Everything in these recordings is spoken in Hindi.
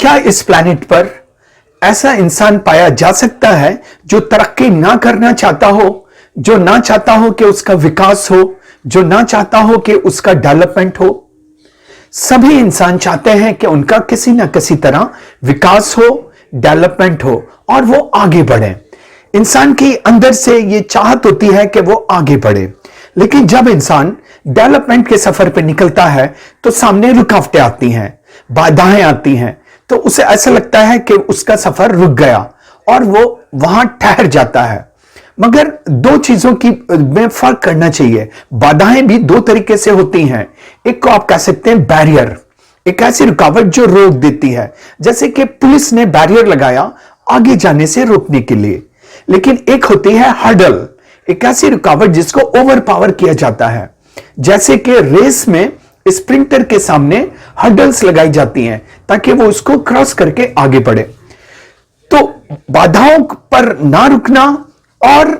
क्या इस प्लैनेट पर ऐसा इंसान पाया जा सकता है जो तरक्की ना करना चाहता हो, जो ना चाहता हो कि उसका विकास हो, जो ना चाहता हो कि उसका डेवलपमेंट हो? सभी इंसान चाहते हैं कि उनका किसी ना किसी तरह विकास हो, डेवलपमेंट हो और वो आगे बढ़े। इंसान की अंदर से ये चाहत होती है कि वो आगे बढ़े, लेकिन जब इंसान डेवलपमेंट के सफर पर निकलता है तो सामने रुकावटें आती हैं, बाधाएं आती हैं, तो उसे ऐसा लगता है कि उसका सफर रुक गया और वो वहां ठहर जाता है। मगर दो चीजों की में फर्क करना चाहिए। बाधाएं भी दो तरीके से होती हैं। एक को आप कह सकते हैं बैरियर, एक ऐसी रुकावट जो रोक देती है, जैसे कि पुलिस ने बैरियर लगाया आगे जाने से रोकने के लिए। लेकिन एक होती है हर्डल, एक ऐसी रुकावट जिसको ओवर पावर किया जाता है, जैसे कि रेस में स्प्रिंटर के सामने हर्डल्स लगाई जाती हैं ताकि वो उसको क्रॉस करके आगे बढ़े। तो बाधाओं पर ना रुकना और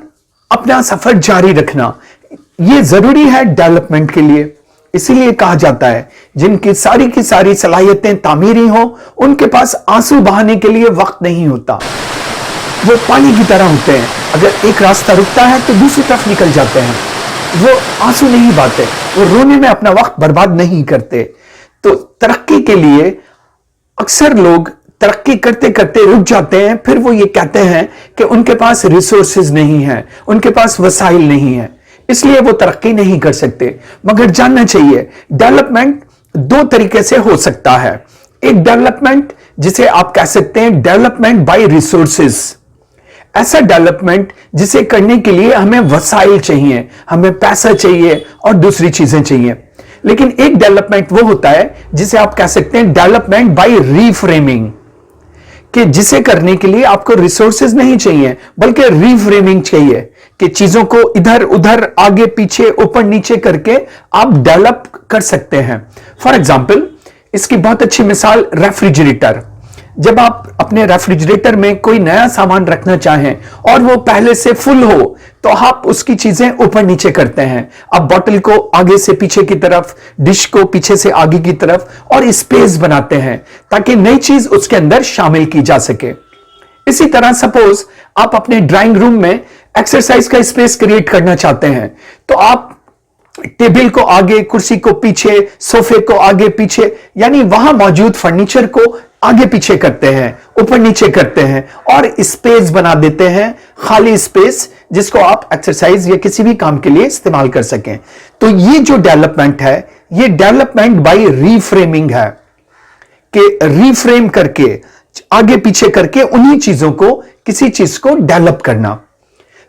अपना सफर जारी रखना, यह जरूरी है डेवलपमेंट के लिए। इसीलिए कहा जाता है जिनकी सारी की सारी सलाहियतें तामीरी हो, उनके पास आंसू बहाने के लिए वक्त नहीं होता। वो पानी की तरह होते हैं, अगर एक रास्ता रुकता है तो दूसरी तरफ निकल जाते हैं। वो आंसू नहीं बहाते, वो रोने में अपना वक्त बर्बाद नहीं करते। तो तरक्की के लिए अक्सर लोग तरक्की करते करते रुक जाते हैं, फिर वो ये कहते हैं कि उनके पास रिसोर्सेज नहीं है, उनके पास वसाइल नहीं है, इसलिए वो तरक्की नहीं कर सकते। मगर जानना चाहिए डेवलपमेंट दो तरीके से हो सकता है। एक डेवलपमेंट जिसे आप कह सकते हैं डेवलपमेंट बाय रिसोर्सेज, ऐसा डेवलपमेंट जिसे करने के लिए हमें वसाइल चाहिए, हमें पैसा चाहिए और दूसरी चीजें चाहिए। लेकिन एक डेवलपमेंट वो होता है जिसे आप कह सकते हैं डेवलपमेंट बाय रीफ्रेमिंग, कि जिसे करने के लिए आपको रिसोर्सेज नहीं चाहिए बल्कि रीफ्रेमिंग चाहिए, कि चीजों को इधर उधर आगे पीछे ऊपर नीचे करके आप डेवलप कर सकते हैं। फॉर एग्जाम्पल, इसकी बहुत अच्छी मिसाल रेफ्रिजरेटर। जब आप अपने रेफ्रिजरेटर में कोई नया सामान रखना चाहें और वो पहले से फुल हो तो आप उसकी चीजें ऊपर नीचे करते हैं। आप बोतल को आगे से पीछे की तरफ, डिश को पीछे से आगे की तरफ और स्पेस बनाते हैं ताकि नई चीज उसके अंदर शामिल की जा सके। इसी तरह सपोज आप अपने ड्राइंग रूम में एक्सरसाइज का स्पेस क्रिएट करना चाहते हैं, तो आप टेबल को आगे, कुर्सी को पीछे, सोफे को आगे पीछे, यानी वहां मौजूद फर्नीचर को आगे पीछे करते हैं, ऊपर नीचे करते हैं और स्पेस बना देते हैं, खाली स्पेस जिसको आप एक्सरसाइज या किसी भी काम के लिए इस्तेमाल कर सकें। तो ये जो डेवलपमेंट है, ये डेवलपमेंट बाय रीफ्रेमिंग है, कि रीफ्रेम करके आगे पीछे करके उन्हीं चीजों को, किसी चीज को डेवलप करना।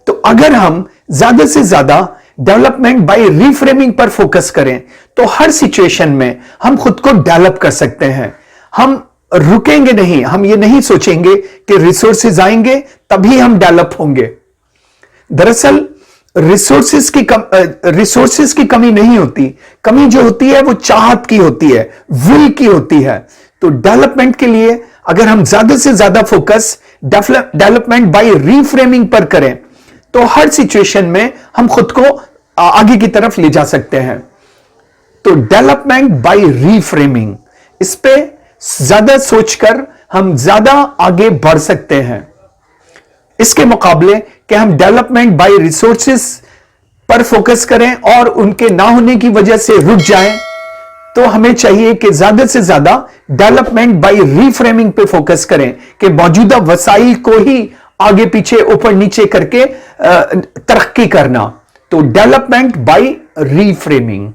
तो अगर हम ज्यादा से ज्यादा डेवलपमेंट बाय रीफ्रेमिंग पर फोकस करें तो हर सिचुएशन में हम खुद को डेवलप कर सकते हैं। हम रुकेंगे नहीं, हम ये नहीं सोचेंगे कि रिसोर्सेज आएंगे तभी हम डेवलप होंगे। दरअसल रिसोर्सेज की कमी नहीं होती, कमी जो होती है वो चाहत की होती है, विल की होती है। तो डेवलपमेंट के लिए अगर हम ज्यादा से ज्यादा फोकस डेवलपमेंट बाय रीफ्रेमिंग पर करें तो हर सिचुएशन में हम खुद को आगे की तरफ ले जा सकते हैं। तो डेवलपमेंट बाय रीफ्रेमिंग, इस पे ज्यादा सोचकर हम ज्यादा आगे बढ़ सकते हैं। इसके मुकाबले कि हम डेवलपमेंट बाय रिसोर्सेस पर फोकस करें और उनके ना होने की वजह से रुक जाएं, तो हमें चाहिए कि ज्यादा से ज्यादा डेवलपमेंट बाय रीफ्रेमिंग पे फोकस करें, कि मौजूदा वसाइल को ही आगे पीछे ऊपर नीचे करके तरक्की करना। तो डेवलपमेंट बाय रीफ्रेमिंग।